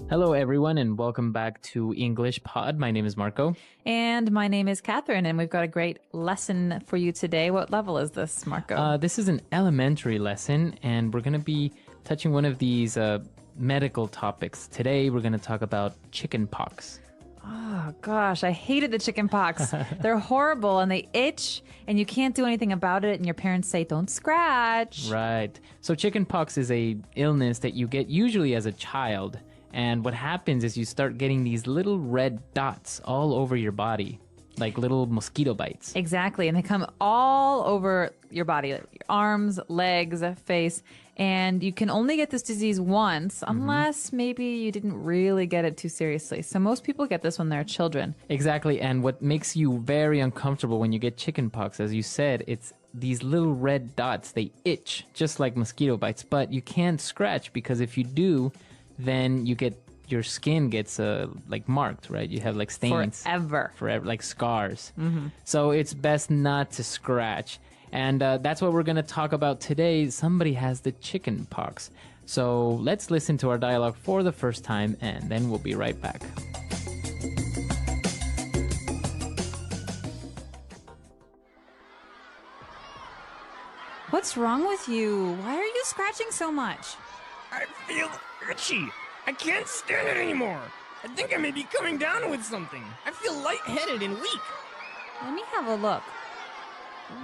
Hello, everyone, and welcome back to English Pod. My name is Marco. And my name is Catherine, and we've got a great lesson for you today. What level is this, Marco? This is an elementary lesson, and we're going to be touching one of these medical topics. Today, we're going to talk about chicken pox. Oh, gosh, I hated the chicken pox. They're horrible, and they itch, and you can't do anything about it, and your parents say, don't scratch. Right. So chicken pox is a illness that you get usually as a child. And what happens is you start getting these little red dots all over your body, like little mosquito bites. Exactly, and they come all over your body, like your arms, legs, face, and you can only get this disease once unless maybe you didn't really get it too seriously. So most people get this when they're children. Exactly, and what makes you very uncomfortable when you get chicken pox, as you said, it's these little red dots. They itch just like mosquito bites, but you can't scratch because if you do, then your skin gets like marked, right? You have like stains Forever, like scars. So it's best not to scratch, and that's what we're going to talk about today. Somebody has the chicken pox. So let's listen to our dialogue for the first time, and then we'll be right back. What's wrong with you? Why are you scratching so much? I feel itchy. I can't stand it anymore. I think I may be coming down with something. I feel lightheaded and weak. Let me have a look.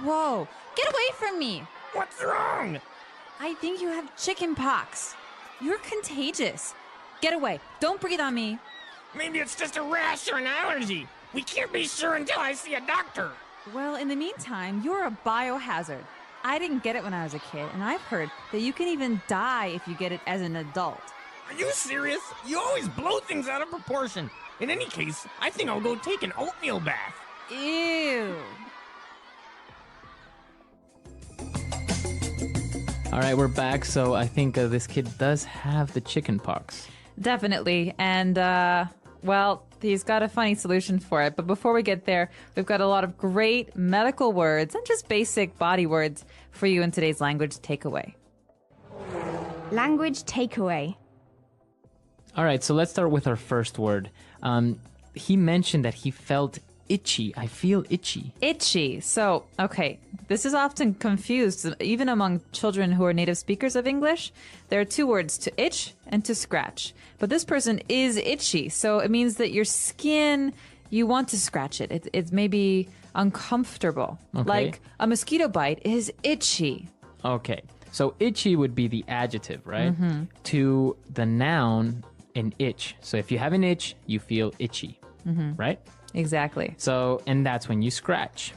Whoa, get away from me. What's wrong? I think you have chicken pox. You're contagious. Get away. Don't breathe on me. Maybe it's just a rash or an allergy. We can't be sure until I see a doctor. Well, in the meantime, you're a biohazard. I didn't get it when I was a kid, and I've heard that you can even die if you get it as an adult. Are you serious? You always blow things out of proportion. In any case, I think I'll go take an oatmeal bath. Ew. All right, we're back. So I think this kid does have the chicken pox. Definitely. And, well, he's got a funny solution for it. But before we get there, we've got a lot of great medical words and just basic body words for you in today's language takeaway. Language takeaway. All right, so let's start with our first word. He mentioned that he felt itchy. I feel itchy. Itchy. So, okay, this is often confused, even among children who are native speakers of English. There are two words, to itch and to scratch. But this person is itchy, so it means that your skin, you want to scratch it. It's maybe uncomfortable. Okay. Like a mosquito bite is itchy. Okay, so itchy would be the adjective, right? To the noun, an itch. So if you have an itch, you feel itchy, right? Exactly. So, and that's when you scratch.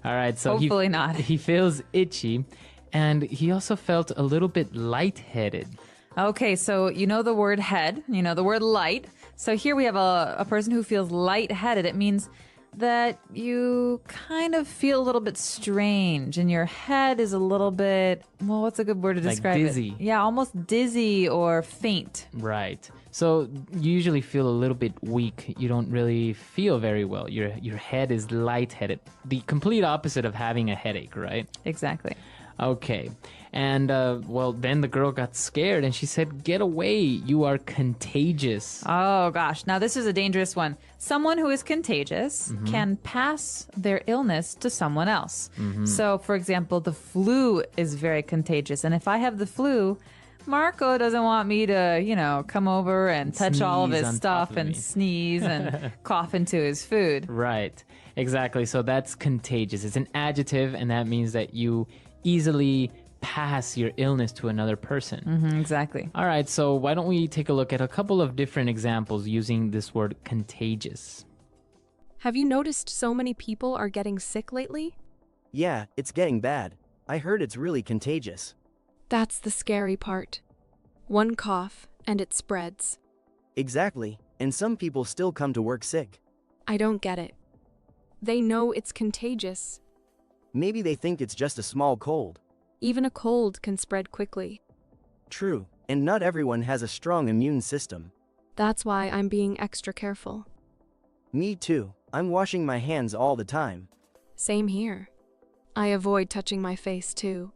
All right, so Hopefully not. He feels itchy, and he also felt a little bit lightheaded. Okay, so you know the word head, you know the word light. So here we have a person who feels lightheaded. It means that you kind of feel a little bit strange and your head is a little bit, well, what's a good word to Like describe dizzy. it? Yeah, almost dizzy or faint. Right. So you usually feel a little bit weak. You don't really feel very well. Your head is lightheaded. The complete opposite of having a headache, right? Exactly. Okay. And, well, then the girl got scared and she said, "Get away. You are contagious." Oh gosh, now this is a dangerous one. Someone who is contagious can pass their illness to someone else. So, for example, the flu is very contagious. And if I have the flu, Marco doesn't want me to, come over and touch all of Sneeze his on stuff top of and me. sneeze and cough into his food. Right. Exactly. So that's contagious. It's an adjective, and that means that you easily pass your illness to another person. Exactly. All right, so why don't we take a look at a couple of different examples using this word contagious. Have you noticed so many people are getting sick lately? Yeah, it's getting bad. I heard it's really contagious. That's the scary part. One cough, and it spreads. Exactly, and some people still come to work sick. I don't get it. They know it's contagious. Maybe they think it's just a small cold. Even a cold can spread quickly. True, and not everyone has a strong immune system. That's why I'm being extra careful. Me too. I'm washing my hands all the time. Same here. I avoid touching my face too.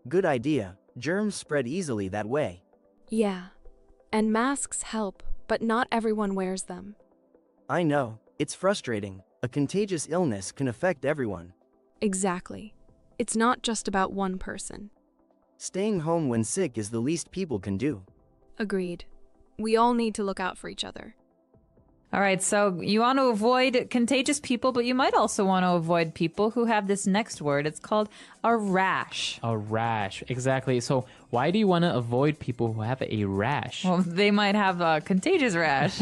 Good idea. Germs spread easily that way. Yeah. And masks help, but not everyone wears them. I know, it's frustrating. A contagious illness can affect everyone. Exactly. It's not just about one person. Staying home when sick is the least people can do. Agreed. We all need to look out for each other. All right, so you want to avoid contagious people, but you might also want to avoid people who have this next word. It's called a rash. A rash, exactly. So why do you want to avoid people who have a rash? Well, they might have a contagious rash.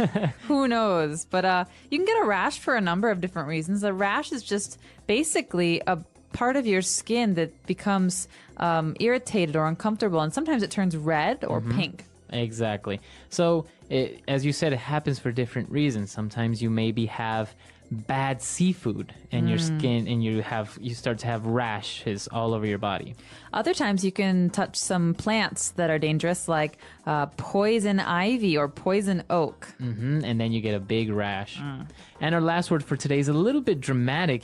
Who knows? But you can get a rash for a number of different reasons. A rash is just basically a part of your skin that becomes irritated or uncomfortable, and sometimes it turns red or pink. Exactly. So, as you said, it happens for different reasons. Sometimes you maybe have bad seafood and your skin, and you start to have rashes all over your body. Other times you can touch some plants that are dangerous, like poison ivy or poison oak. And then you get a big rash. And our last word for today is a little bit dramatic.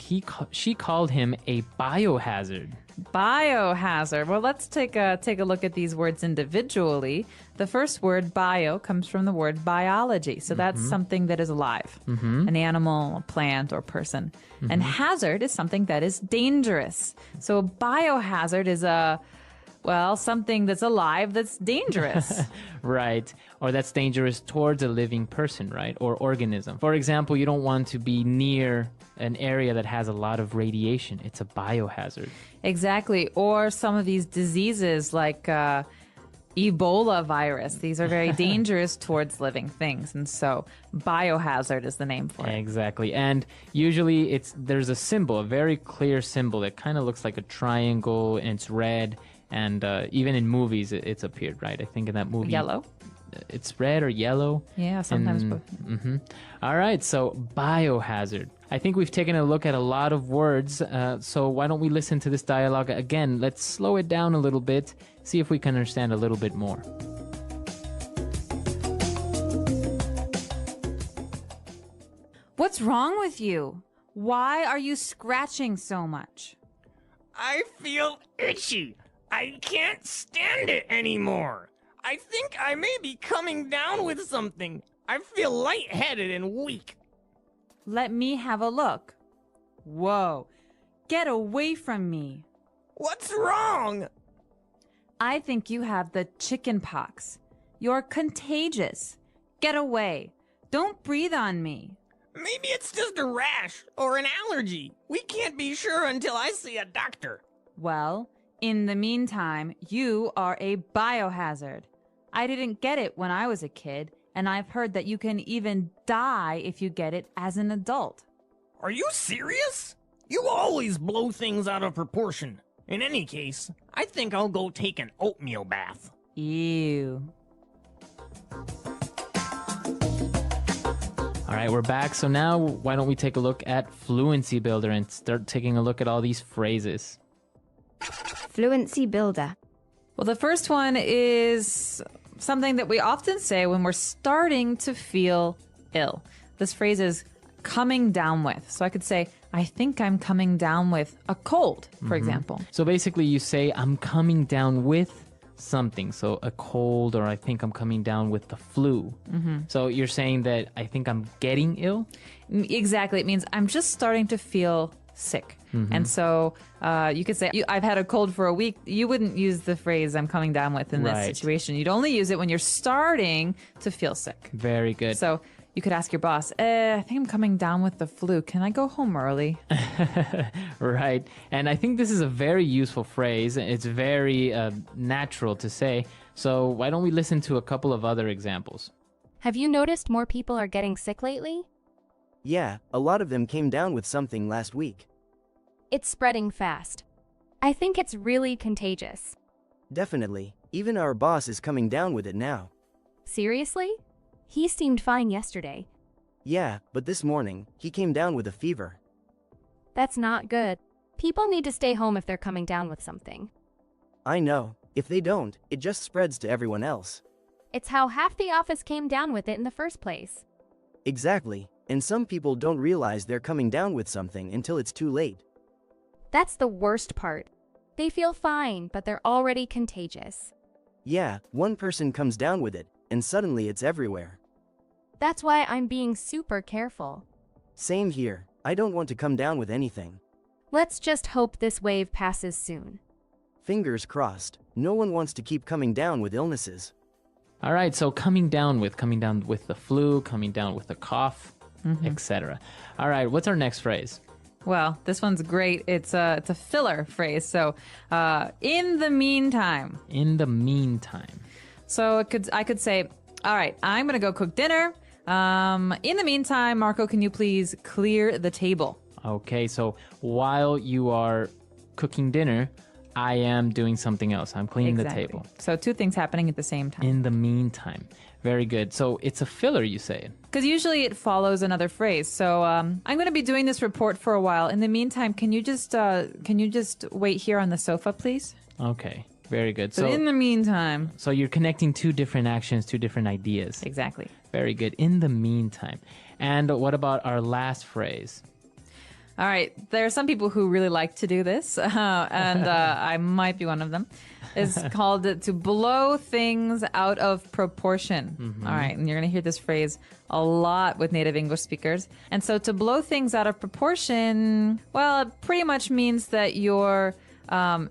She called him a biohazard. Biohazard. Well, let's take a look at these words individually. The first word, bio, comes from the word biology. So that's something that is alive, an animal, a plant, or person. And hazard is something that is dangerous. So a biohazard is something that's alive that's dangerous. Right. Or that's dangerous towards a living person, right? Or organism. For example, you don't want to be near an area that has a lot of radiation. It's a biohazard. Exactly. Or some of these diseases like Ebola virus. These are very dangerous towards living things. And so biohazard is the name for it. Exactly. And usually there's a symbol, a very clear symbol that kind of looks like a triangle, and it's red. And even in movies, it's appeared, right? I think in that movie. Yellow. It's red or yellow. Yeah, sometimes both. All right, so biohazard. I think we've taken a look at a lot of words, so why don't we listen to this dialogue again? Let's slow it down a little bit, see if we can understand a little bit more. What's wrong with you? Why are you scratching so much? I feel itchy. I can't stand it anymore. I think I may be coming down with something. I feel lightheaded and weak. Let me have a look. Whoa. Get away from me. What's wrong? I think you have the chicken pox. You're contagious. Get away. Don't breathe on me. Maybe it's just a rash or an allergy. We can't be sure until I see a doctor. Well, in the meantime, you are a biohazard. I didn't get it when I was a kid, and I've heard that you can even die if you get it as an adult. Are you serious? You always blow things out of proportion. In any case, I think I'll go take an oatmeal bath. Ew. All right, we're back. So now why don't we take a look at Fluency Builder and start taking a look at all these phrases. Fluency Builder. Well, the first one is something that we often say when we're starting to feel ill. This phrase is coming down with. So I could say, I think I'm coming down with a cold, for example. So basically you say, I'm coming down with something. So a cold, or I think I'm coming down with the flu. So you're saying that I think I'm getting ill? Exactly. It means I'm just starting to feel sick. And so you could say, I've had a cold for a week. You wouldn't use the phrase I'm coming down with in this situation. You'd only use it when you're starting to feel sick. Very good. So you could ask your boss, I think I'm coming down with the flu. Can I go home early? Right. And I think this is a very useful phrase. It's very natural to say. So why don't we listen to a couple of other examples? Have you noticed more people are getting sick lately? Yeah, a lot of them came down with something last week. It's spreading fast. I think it's really contagious. Definitely. Even our boss is coming down with it now. Seriously? He seemed fine yesterday. Yeah, but this morning, he came down with a fever. That's not good. People need to stay home if they're coming down with something. I know. If they don't, it just spreads to everyone else. It's how half the office came down with it in the first place. Exactly. And some people don't realize they're coming down with something until it's too late. That's the worst part. They feel fine, but they're already contagious. Yeah, one person comes down with it, and suddenly it's everywhere. That's why I'm being super careful. Same here, I don't want to come down with anything. Let's just hope this wave passes soon. Fingers crossed, no one wants to keep coming down with illnesses. All right, so coming down with the flu, coming down with a cough, etc. All right, what's our next phrase? Well, this one's great. It's a filler phrase. So, in the meantime. In the meantime. So I could say, all right, I'm gonna go cook dinner. In the meantime, Marco, can you please clear the table? Okay, so while you are cooking dinner, I am doing something else. I'm cleaning the table. So two things happening at the same time. In the meantime. Very good. So it's a filler, you say? Because usually it follows another phrase. So I'm going to be doing this report for a while. In the meantime, can you just wait here on the sofa, please? Okay. Very good. So in the meantime. So you're connecting two different actions, two different ideas. Exactly. Very good. In the meantime. And what about our last phrase? All right. There are some people who really like to do this, and I might be one of them. It's called to blow things out of proportion. All right. And you're going to hear this phrase a lot with native English speakers. And so to blow things out of proportion, well, it pretty much means that you're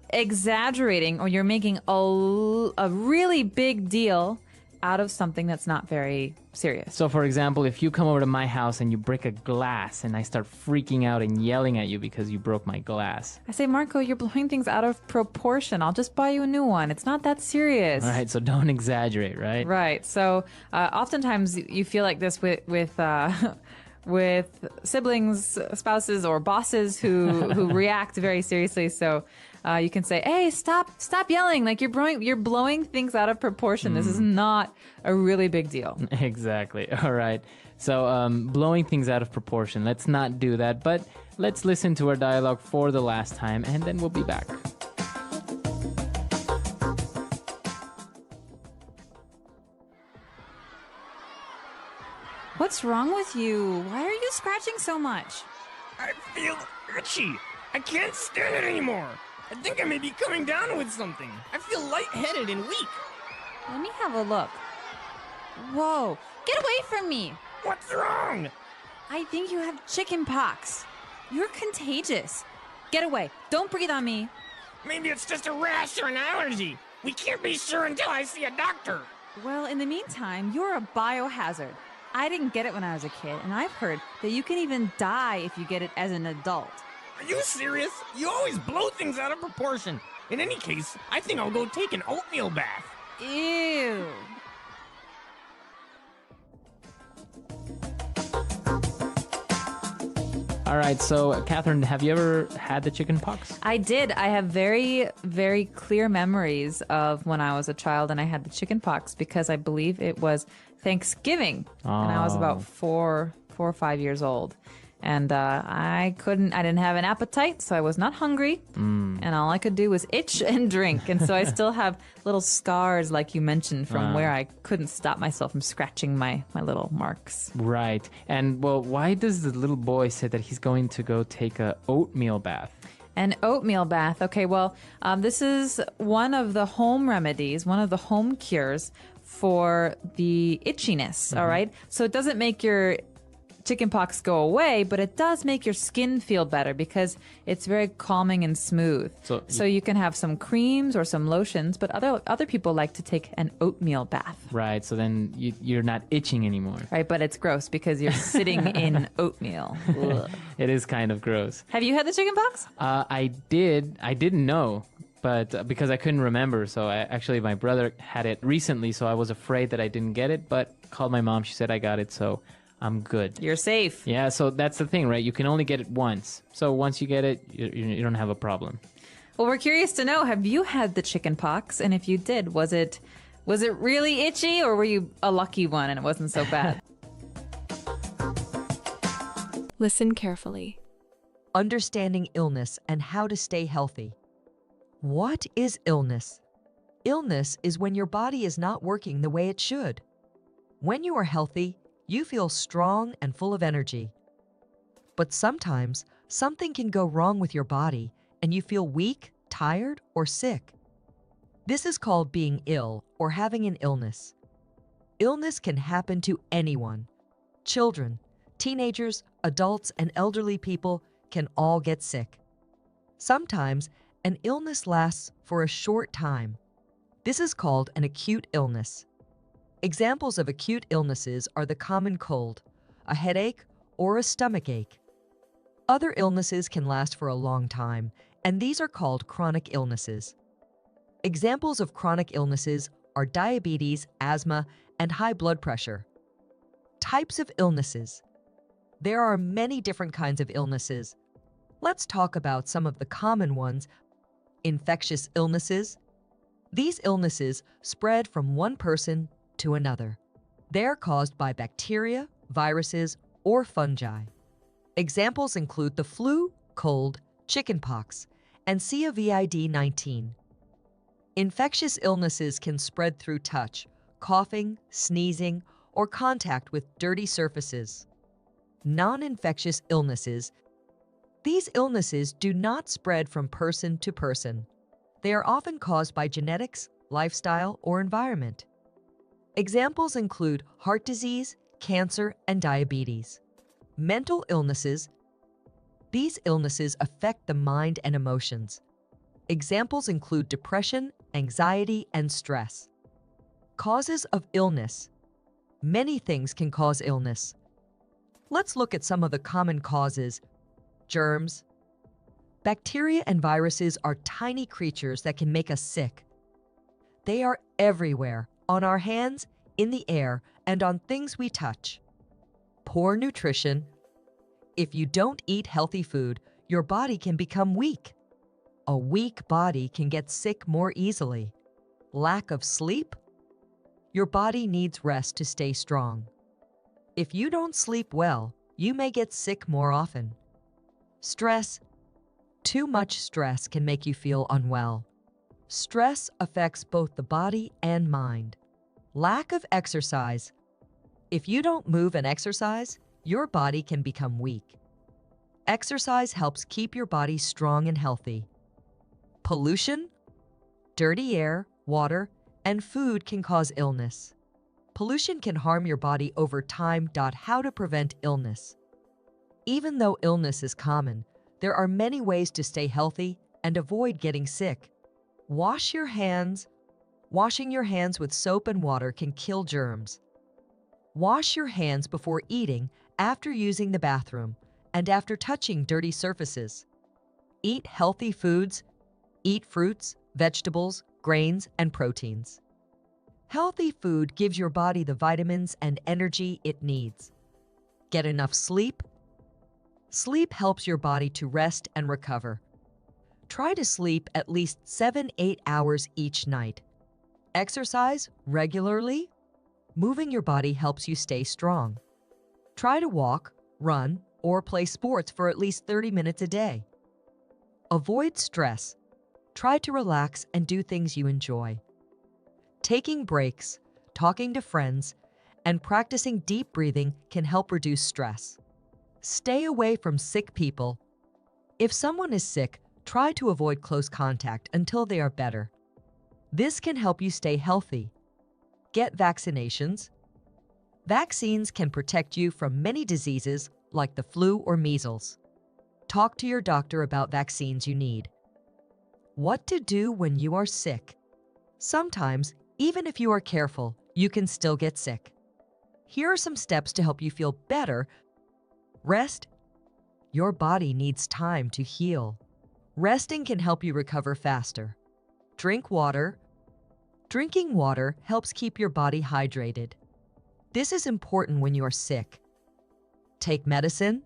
exaggerating or you're making a really big deal out of something that's not very serious. So, for example, if you come over to my house and you break a glass and I start freaking out and yelling at you because you broke my glass. I say, Marco, you're blowing things out of proportion. I'll just buy you a new one. It's not that serious. All right, so don't exaggerate, right? Right. So, oftentimes you feel like this with siblings, spouses, or bosses who react very seriously. So you can say, "Hey, stop yelling! Like you're blowing things out of proportion. This is not a really big deal." Exactly. All right. So blowing things out of proportion. Let's not do that. But let's listen to our dialogue for the last time, and then we'll be back. What's wrong with you? Why are you scratching so much? I feel itchy. I can't stand it anymore. I think I may be coming down with something. I feel lightheaded and weak. Let me have a look. Whoa, get away from me. What's wrong? I think you have chicken pox. You're contagious. Get away. Don't breathe on me. Maybe it's just a rash or an allergy. We can't be sure until I see a doctor. Well, in the meantime, you're a biohazard. I didn't get it when I was a kid, and I've heard that you can even die if you get it as an adult. Are you serious? You always blow things out of proportion. In any case, I think I'll go take an oatmeal bath. Ew. All right, so Catherine, have you ever had the chicken pox? I did. I have very, very clear memories of when I was a child and I had the chicken pox because I believe it was Thanksgiving. And I was about 4 or 5 years old. And I didn't have an appetite, so I was not hungry. And all I could do was itch and drink. And so I still have little scars, like you mentioned, from where I couldn't stop myself from scratching my little marks. Right. And, well, why does the little boy say that he's going to go take a oatmeal bath? An oatmeal bath. Okay, well, this is one of the home remedies, one of the home cures for the itchiness, all right? So it doesn't make your chickenpox go away, but it does make your skin feel better because it's very calming and smooth. So you can have some creams or some lotions, but other people like to take an oatmeal bath. Right, so then you're not itching anymore. Right, but it's gross because you're sitting in oatmeal. Ugh. It is kind of gross. Have you had the chickenpox? I didn't know, but because I couldn't remember. So my brother had it recently, so I was afraid that I didn't get it, but called my mom. She said I got it, so I'm good. You're safe. Yeah, so that's the thing, right? You can only get it once. So once you get it, you don't have a problem. Well, we're curious to know, have you had the chicken pox? And if you did, was it really itchy, or were you a lucky one and it wasn't so bad? Listen carefully. Understanding illness and how to stay healthy. What is illness? Illness is when your body is not working the way it should. When you are healthy, you feel strong and full of energy. But sometimes, something can go wrong with your body and you feel weak, tired, or sick. This is called being ill or having an illness. Illness can happen to anyone. Children, teenagers, adults, and elderly people can all get sick. Sometimes, an illness lasts for a short time. This is called an acute illness. Examples of acute illnesses are the common cold, a headache, or a stomach ache. Other illnesses can last for a long time, and these are called chronic illnesses. Examples of chronic illnesses are diabetes, asthma, and high blood pressure. Types of illnesses. There are many different kinds of illnesses. Let's talk about some of the common ones. Infectious illnesses. These illnesses spread from one person to another. They're caused by bacteria, viruses, or fungi. Examples include the flu, cold, chickenpox, and COVID-19. Infectious illnesses can spread through touch, coughing, sneezing, or contact with dirty surfaces. Non-infectious illnesses. These illnesses do not spread from person to person. They are often caused by genetics, lifestyle, or environment. Examples include heart disease, cancer, and diabetes. Mental illnesses. These illnesses affect the mind and emotions. Examples include depression, anxiety, and stress. Causes of illness. Many things can cause illness. Let's look at some of the common causes. Germs. Bacteria and viruses are tiny creatures that can make us sick. They are everywhere, on our hands, in the air, and on things we touch. Poor nutrition. If you don't eat healthy food, your body can become weak. A weak body can get sick more easily. Lack of sleep. Your body needs rest to stay strong. If you don't sleep well, you may get sick more often. Stress. Too much stress can make you feel unwell. Stress affects both the body and mind. Lack of exercise. If you don't move and exercise, your body can become weak. Exercise helps keep your body strong and healthy. Pollution. Dirty air, water, and food can cause illness. Pollution can harm your body over time. How to prevent illness. Even though illness is common, there are many ways to stay healthy and avoid getting sick. Wash your hands. Washing your hands with soap and water can kill germs. Wash your hands before eating, after using the bathroom, and after touching dirty surfaces. Eat healthy foods. Eat fruits, vegetables, grains, and proteins. Healthy food gives your body the vitamins and energy it needs. Get enough sleep. Sleep helps your body to rest and recover. Try to sleep at least 7-8 hours each night. Exercise regularly. Moving your body helps you stay strong. Try to walk, run, or play sports for at least 30 minutes a day. Avoid stress. Try to relax and do things you enjoy. Taking breaks, talking to friends, and practicing deep breathing can help reduce stress. Stay away from sick people. If someone is sick, try to avoid close contact until they are better. This can help you stay healthy. Get vaccinations. Vaccines can protect you from many diseases like the flu or measles. Talk to your doctor about vaccines you need. What to do when you are sick. Sometimes, even if you are careful, you can still get sick. Here are some steps to help you feel better. Rest. Your body needs time to heal. Resting can help you recover faster. Drink water. Drinking water helps keep your body hydrated. This is important when you are sick. Take medicine.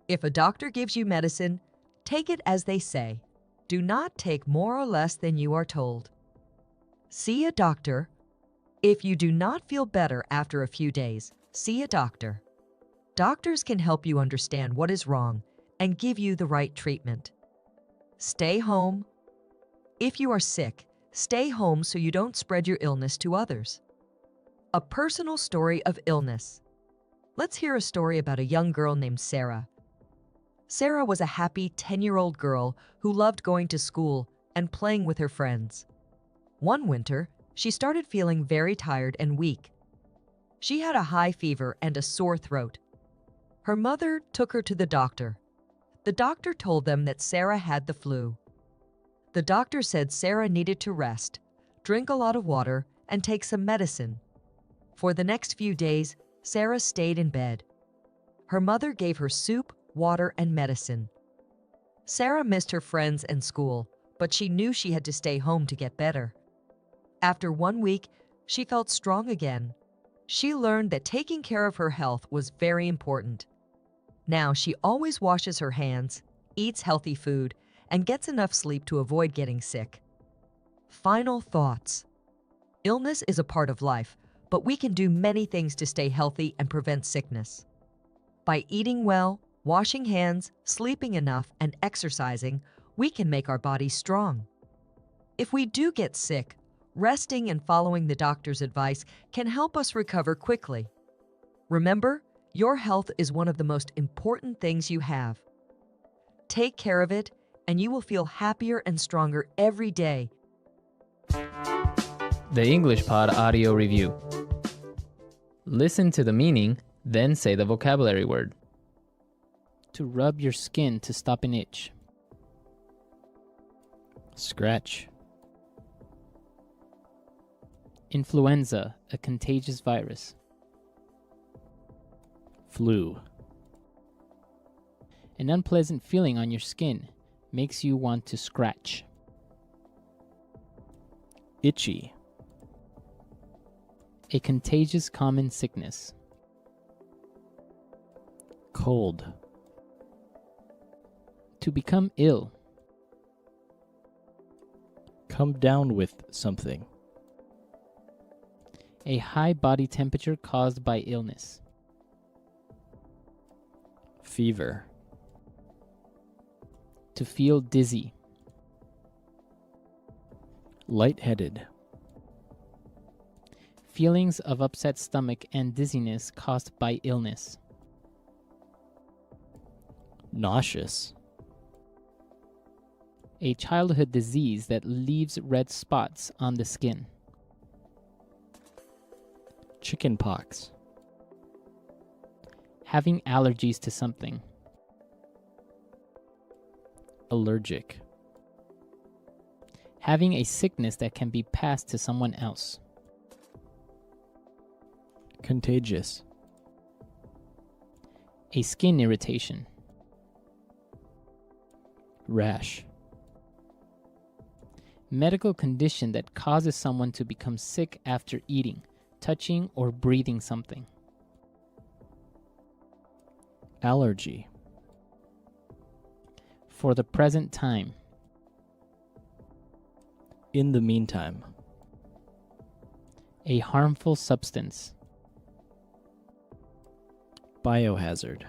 If a doctor gives you medicine, take it as they say. Do not take more or less than you are told. See a doctor. If you do not feel better after a few days, see a doctor. Doctors can help you understand what is wrong and give you the right treatment. Stay home. If you are sick, stay home so you don't spread your illness to others. A personal story of illness. Let's hear a story about a young girl named Sarah. Sarah was a happy 10-year-old girl who loved going to school and playing with her friends. One winter, she started feeling very tired and weak. She had a high fever and a sore throat. Her mother took her to the doctor. The doctor told them that Sarah had the flu. The doctor said Sarah needed to rest, drink a lot of water, and take some medicine. For the next few days, Sarah stayed in bed. Her mother gave her soup, water, and medicine. Sarah missed her friends and school, but she knew she had to stay home to get better. After 1 week, she felt strong again. She learned that taking care of her health was very important. Now she always washes her hands, eats healthy food, and gets enough sleep to avoid getting sick. Final thoughts. Illness is a part of life, but we can do many things to stay healthy and prevent sickness. By eating well, washing hands, sleeping enough, and exercising, we can make our bodies strong. If we do get sick, resting and following the doctor's advice can help us recover quickly. Remember, your health is one of the most important things you have. Take care of it, and you will feel happier and stronger every day. The English Pod Audio Review. Listen to the meaning, then say the vocabulary word. To rub your skin to stop an itch. Scratch. Influenza, a contagious virus. Flu. An unpleasant feeling on your skin makes you want to scratch. Itchy. A contagious common sickness. Cold. To become ill. Come down with something. A high body temperature caused by illness. Fever. To feel dizzy. Lightheaded. Feelings of upset stomach and dizziness caused by illness. Nauseous. A childhood disease that leaves red spots on the skin. Chickenpox. Having allergies to something. Allergic. Having a sickness that can be passed to someone else. Contagious. A skin irritation. Rash. Medical condition that causes someone to become sick after eating, touching, or breathing something. Allergy. For the present time. In the meantime. A harmful substance. Biohazard.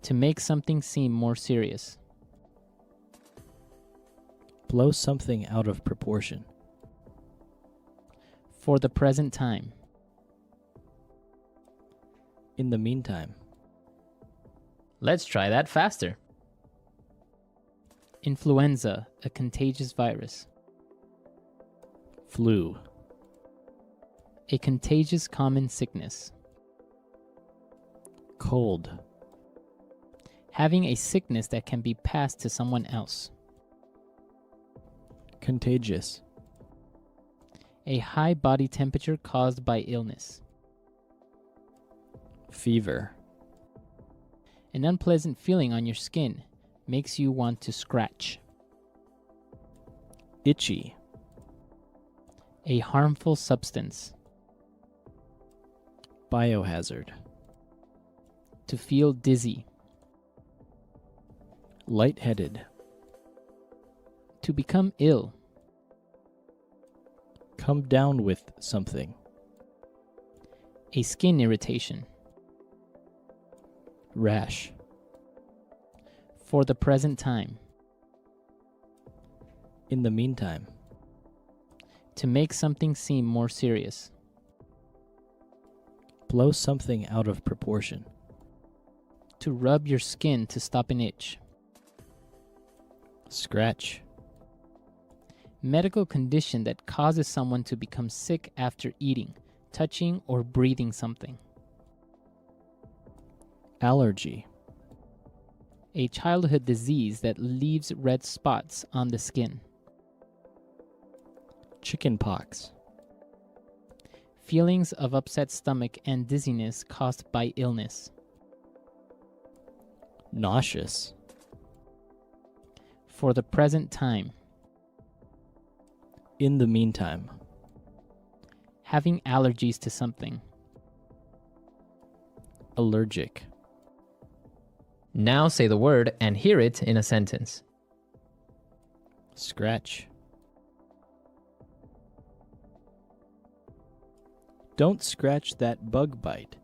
To make something seem more serious. Blow something out of proportion. For the present time. In the meantime. Let's try that faster. Influenza, a contagious virus. Flu. A contagious common sickness. Cold. Having a sickness that can be passed to someone else. Contagious. A high body temperature caused by illness. Fever. An unpleasant feeling on your skin makes you want to scratch. Itchy. A harmful substance. Biohazard. To feel dizzy. Lightheaded. To become ill. Come down with something. A skin irritation. Rash. For the present time. In the meantime. To make something seem more serious. Blow something out of proportion. To rub your skin to stop an itch. Scratch. Medical condition that causes someone to become sick after eating, touching or breathing something. Allergy. A childhood disease that leaves red spots on the skin. Chickenpox. Feelings of upset stomach and dizziness caused by illness. Nauseous. For the present time. In the meantime. Having allergies to something. Allergic. Now say the word and hear it in a sentence. Scratch. Don't scratch that bug bite.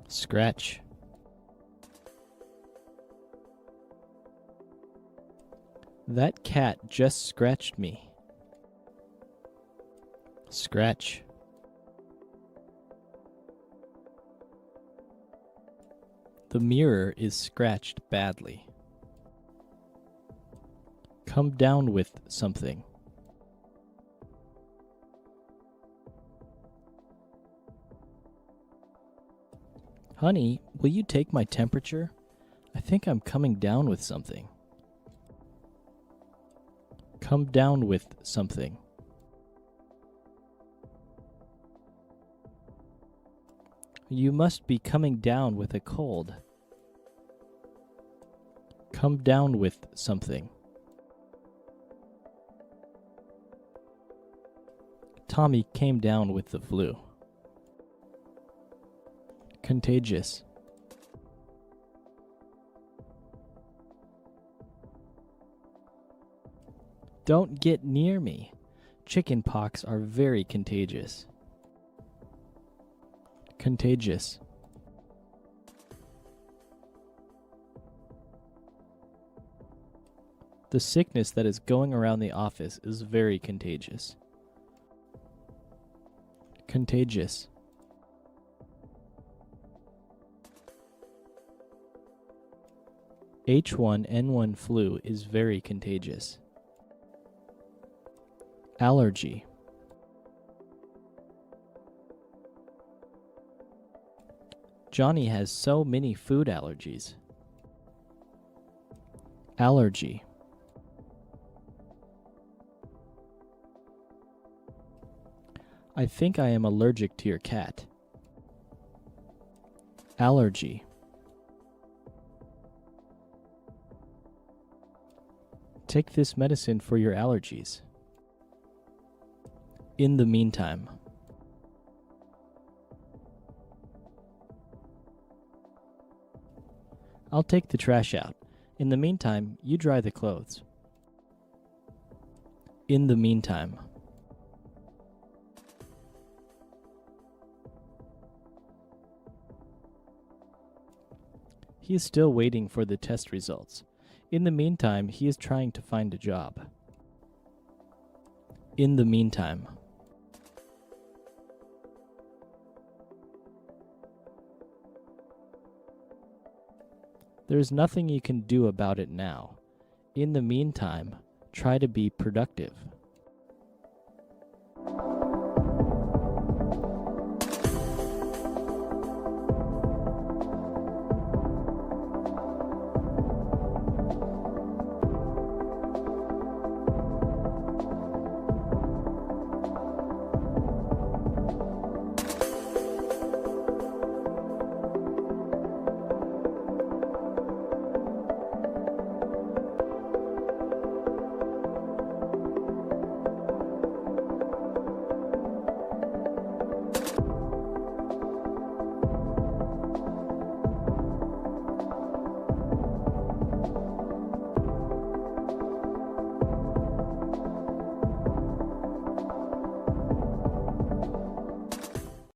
Scratch. That cat just scratched me. Scratch. The mirror is scratched badly. Come down with something. Honey, will you take my temperature? I think I'm coming down with something. Come down with something. You must be coming down with a cold. Come down with something. Tommy came down with the flu. Contagious. Don't get near me. Chickenpox are very contagious. Contagious. The sickness that is going around the office is very contagious. Contagious. H1N1 flu is very contagious. Allergy. Johnny has so many food allergies. Allergy. I think I am allergic to your cat. Allergy. Take this medicine for your allergies. In the meantime. I'll take the trash out. In the meantime, you dry the clothes. In the meantime. He is still waiting for the test results. In the meantime, he is trying to find a job. In the meantime. There is nothing you can do about it now. In the meantime, try to be productive.